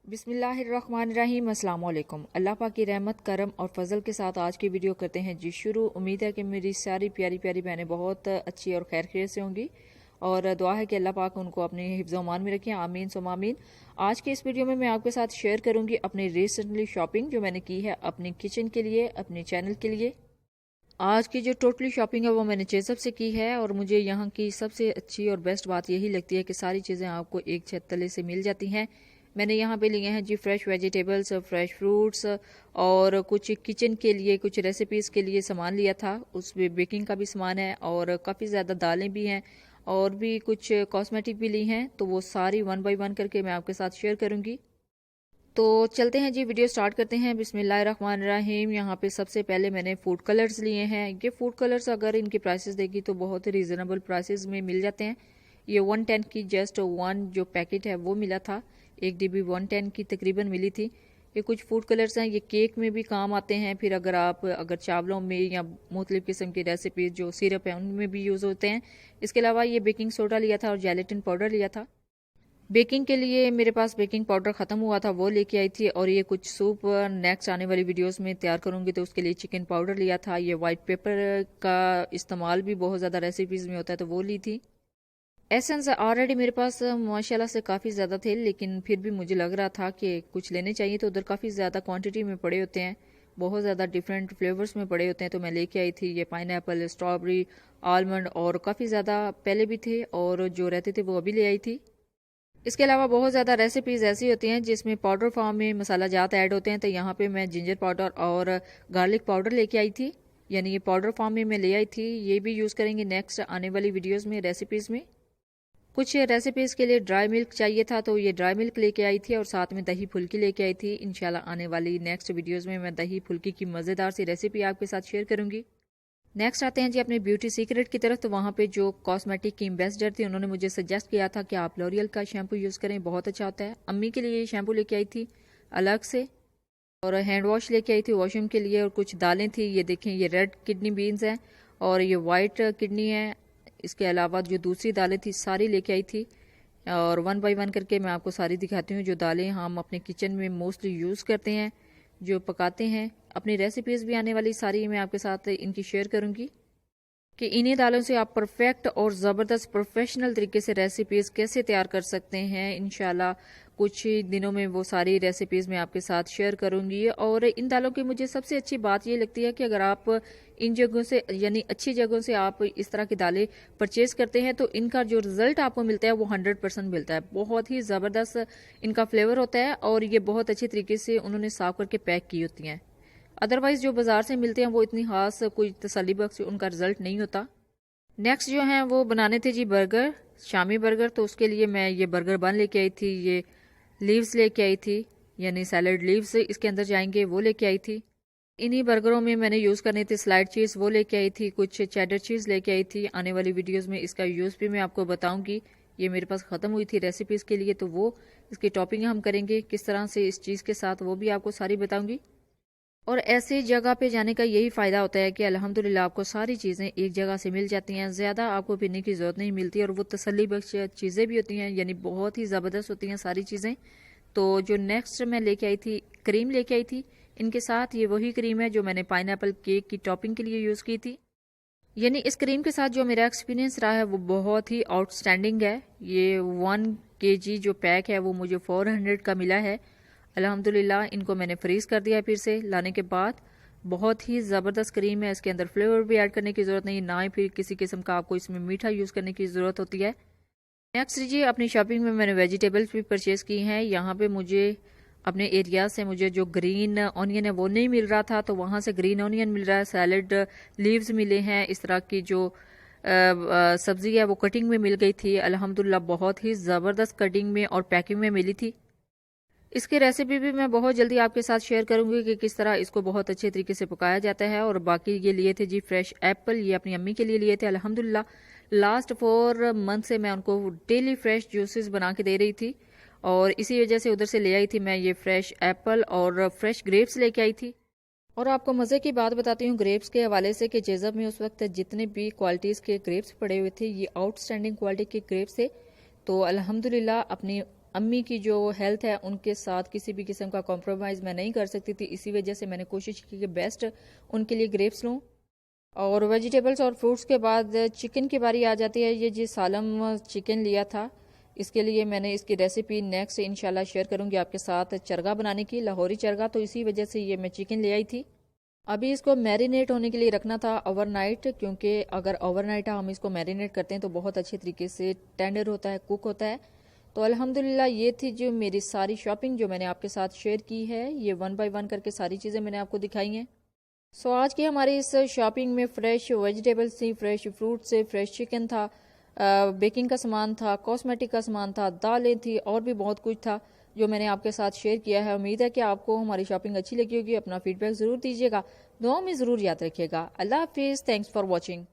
बिस्मिल्लाहिर्रहमानिर्रहीम अस्सलाम वालेकुम। अल्लाह पाक की रहमत करम और फजल के साथ आज की वीडियो करते हैं जी शुरू। उम्मीद है कि मेरी सारी प्यारी प्यारी बहनें बहुत अच्छी और खैर खैर से होंगी और दुआ है कि अल्लाह पाक उनको अपने हिफ्ज़ अमान में रखें, आमीन सुम आमीन। आज की इस वीडियो में मैं आपके साथ शेयर करूंगी अपनी रिसेंटली शॉपिंग जो मैंने की है अपनी किचन के लिए, अपने चैनल के लिए। आज की जो टोटली शॉपिंग है वो मैंने चेज़अप से की है और मुझे यहाँ की सबसे अच्छी और बेस्ट बात यही लगती है कि सारी चीज़ें आपको एक छत तले से मिल जाती हैं। मैंने यहाँ पे लिए हैं जी फ्रेश वेजिटेबल्स, फ्रेश फ्रूट्स और कुछ किचन के लिए, कुछ रेसिपीज़ के लिए सामान लिया था। उसमें बेकिंग का भी सामान है और काफ़ी ज़्यादा दालें भी हैं और भी कुछ कॉस्मेटिक भी ली हैं, तो वो सारी वन बाय वन करके मैं आपके साथ शेयर करूँगी। तो चलते हैं जी, वीडियो स्टार्ट करते हैं। बिस्मिल्लाहिर्रहमानिर्रहीम। यहाँ पे सबसे पहले मैंने फूड कलर्स लिए हैं। ये फूड कलर्स अगर इनके प्राइसेस देखी तो बहुत ही रीज़नेबल प्राइसेस में मिल जाते हैं। ये 110 की जस्ट वन जो पैकेट है वो मिला था, 1 DB 110 की तकरीबन मिली थी। ये कुछ फूड कलर्स हैं, ये केक में भी काम आते हैं, फिर अगर चावलों में या मुख्तलिफ किस्म की रेसिपीज जो सिरप है उनमें भी यूज़ होते हैं। इसके अलावा ये बेकिंग सोडा लिया था और जेलेटिन पाउडर लिया था। बेकिंग के लिए मेरे पास बेकिंग पाउडर ख़त्म हुआ था, वो लेके आई थी। और ये कुछ सूप नेक्स्ट आने वाली वीडियोस में तैयार करूंगी तो उसके लिए चिकन पाउडर लिया था। ये वाइट पेपर का इस्तेमाल भी बहुत ज़्यादा रेसिपीज़ में होता है तो वो ली थी। एसेंस ऑलरेडी मेरे पास माशाल्लाह से काफ़ी ज़्यादा थे, लेकिन फिर भी मुझे लग रहा था कि कुछ लेने चाहिए, तो उधर काफ़ी ज़्यादा क्वांटिटी में पड़े होते हैं, बहुत ज़्यादा डिफरेंट फ्लेवर्स में पड़े होते हैं, तो मैं लेके आई थी। ये पाइनएप्पल, स्ट्रॉबेरी, आलमंड और काफ़ी ज़्यादा पहले भी थे और जो रहते थे वो अभी ले आई थी। इसके अलावा बहुत ज़्यादा रेसिपीज़ ऐसी होती हैं जिसमें पाउडर फॉर्म में मसाला जात ऐड होते हैं, तो यहाँ पे मैं जिंजर पाउडर और गार्लिक पाउडर लेके आई थी, यानी ये पाउडर फॉर्म में मैं ले आई थी। ये भी यूज़ करेंगे नेक्स्ट आने वाली वीडियोज़ में, रेसिपीज़ में। कुछ रेसिपीज़ के लिए ड्राई मिल्क चाहिए था तो ये ड्राई मिल्क लेके आई थी और साथ में दही फुल्की लेके आई थी। इंशाल्लाह आने वाली नेक्स्ट वीडियोज़ में मैं दही फुल्की की मज़ेदार सी रेसिपी आपके साथ शेयर करूँगी। नेक्स्ट आते हैं जी अपने ब्यूटी सीक्रेट की तरफ। तो वहाँ पे जो कॉस्मेटिक की एम्बेसडर थी उन्होंने मुझे सजेस्ट किया था कि आप लॉरियल का शैम्पू यूज़ करें, बहुत अच्छा होता है। अम्मी के लिए ये शैम्पू लेके आई थी अलग से, और हैंड वॉश लेके आई थी वॉशरूम के लिए, और कुछ दालें थी। ये देखें, ये रेड किडनी बीन्स हैं और ये वाइट किडनी है। इसके अलावा जो दूसरी दालें थी सारी लेके आई थी और वन बाय वन करके मैं आपको सारी दिखाती हूँ। जो दालें हम अपने किचन में मोस्टली यूज़ करते हैं, जो पकाते हैं, अपनी रेसिपीज़ भी आने वाली सारी मैं आपके साथ इनकी शेयर करूँगी कि इन्हीं दालों से आप परफेक्ट और ज़बरदस्त प्रोफेशनल तरीके से रेसिपीज़ कैसे तैयार कर सकते हैं। इंशाल्लाह कुछ ही दिनों में वो सारी रेसिपीज़ मैं आपके साथ शेयर करूंगी। और इन दालों की मुझे सबसे अच्छी बात ये लगती है कि अगर आप इन जगहों से, यानी अच्छी जगहों से आप इस तरह की दालें परचेज करते हैं तो इनका जो रिज़ल्ट आपको मिलता है वो 100% मिलता है। बहुत ही ज़बरदस्त इनका फ्लेवर होता है और ये बहुत अच्छी तरीके से उन्होंने साफ करके पैक की होती हैं। अदरवाइज जो बाजार से मिलते हैं वो इतनी खास कोई तसल्ली बख्श उनका रिजल्ट नहीं होता। नेक्स्ट जो है वो बनाने थे जी बर्गर, शामी बर्गर। तो उसके लिए मैं ये बर्गर बन लेके आई थी, ये लीव्स लेके आई थी, यानी सैलड लीव्स इसके अंदर जाएंगे, वो लेके आई थी। इन्हीं बर्गरों में मैंने यूज़ करनी थी स्लाइड चीज़, वो लेके आई थी। कुछ चेडर चीज़ लेके आई थी। आने वाली वीडियोज़ में इसका यूज़ भी मैं आपको बताऊंगी। ये मेरे पास ख़त्म हुई थी रेसिपीज़ के लिए, तो वो इसकी टॉपिंग हम करेंगे किस तरह से इस चीज़ के साथ, वो भी आपको सारी बताऊंगी। और ऐसी जगह पे जाने का यही फ़ायदा होता है कि अल्हम्दुलिल्लाह आपको सारी चीज़ें एक जगह से मिल जाती हैं, ज़्यादा आपको पीने की ज़रूरत नहीं मिलती और वो तसल्ली बख्श चीज़ें भी होती हैं, यानी बहुत ही ज़बरदस्त होती हैं सारी चीज़ें। तो जो नेक्स्ट मैं लेके आई थी, क्रीम लेके आई थी। इनके साथ ये वही क्रीम है जो मैंने पाइनएप्पल केक की टॉपिंग के लिए यूज़ की थी। यानी इस क्रीम के साथ जो मेरा एक्सपीरियंस रहा है वो बहुत ही आउटस्टैंडिंग है। ये 1 kg जो पैक है वो मुझे 400 का मिला है। अल्हम्दुलिल्लाह इनको मैंने फ्रीज़ कर दिया फिर से लाने के बाद। बहुत ही ज़बरदस्त क्रीम है, इसके अंदर फ्लेवर भी ऐड करने की ज़रूरत नहीं, ना ही फिर किसी किस्म का आपको इसमें मीठा यूज़ करने की ज़रूरत होती है। नेक्स्ट जी अपनी शॉपिंग में मैंने वेजिटेबल्स भी परचेज़ की हैं। यहाँ पे मुझे अपने एरिया से मुझे जो ग्रीन ऑनियन है वो नहीं मिल रहा था, तो वहाँ से ग्रीन ऑनियन मिल रहा है। सैलड लीव्स मिले हैं, इस तरह की जो सब्ज़ी है वो कटिंग में मिल गई थी। अल्हम्दुलिल्लाह बहुत ही ज़बरदस्त कटिंग में और पैकिंग में मिली थी। इसकी रेसिपी भी मैं बहुत जल्दी आपके साथ शेयर करूंगी कि किस तरह इसको बहुत अच्छे तरीके से पकाया जाता है। और बाकी ये लिए थे जी फ्रेश एप्पल, ये अपनी अम्मी के लिए लिए थे। अल्हम्दुलिल्लाह लास्ट 4 मंथ से मैं उनको डेली फ्रेश जूसेस बना के दे रही थी और इसी वजह से उधर से ले आई थी मैं ये फ्रेश एप्पल और फ्रेश ग्रेप्स लेके आई थी। और आपको मज़े की बात बताती हूँ ग्रेप्स के हवाले से कि जेज़ब में उस वक्त जितने भी क्वालिटीज़ के ग्रेप्स पड़े हुए थे ये आउटस्टैंडिंग क्वालिटी के ग्रेप्स थे। तो अल्हम्दुलिल्लाह अपनी अम्मी की जो हेल्थ है उनके साथ किसी भी किस्म का कॉम्प्रोमाइज़ मैं नहीं कर सकती थी, इसी वजह से मैंने कोशिश की कि बेस्ट उनके लिए ग्रेप्स लूँ। और वेजिटेबल्स और फ्रूट्स के बाद चिकन की बारी आ जाती है। ये जी सालम चिकन लिया था, इसके लिए मैंने इसकी रेसिपी नेक्स्ट इंशाल्लाह शेयर करूंगी आपके साथ, चरगा बनाने की, लाहौरी चरगा। तो इसी वजह से ये मैं चिकन ले आई थी। अभी इसको मैरिनेट होने के लिए रखना था ओवरनाइट, क्योंकि अगर ओवरनाइट हम इसको मैरिनेट करते हैं तो बहुत अच्छे तरीके से टेंडर होता है, कुक होता है। तो अल्हम्दुलिल्लाह ये थी जो मेरी सारी शॉपिंग जो मैंने आपके साथ शेयर की है। ये 1 बाय 1 करके सारी चीज़ें मैंने आपको दिखाई हैं। सो आज की हमारी इस शॉपिंग में फ्रेश वेजिटेबल्स थी, फ्रेश फ्रूट से, फ्रेश चिकन था, बेकिंग का सामान था, कॉस्मेटिक का सामान था, दालें थी और भी बहुत कुछ था जो मैंने आपके साथ शेयर किया है। उम्मीद है कि आपको हमारी शॉपिंग अच्छी लगी होगी। अपना फीडबैक ज़रूर दीजिएगा, दुआ में ज़रूर याद रखिएगा। अल्लाह हाफिज़, थैंक्स फॉर वॉचिंग।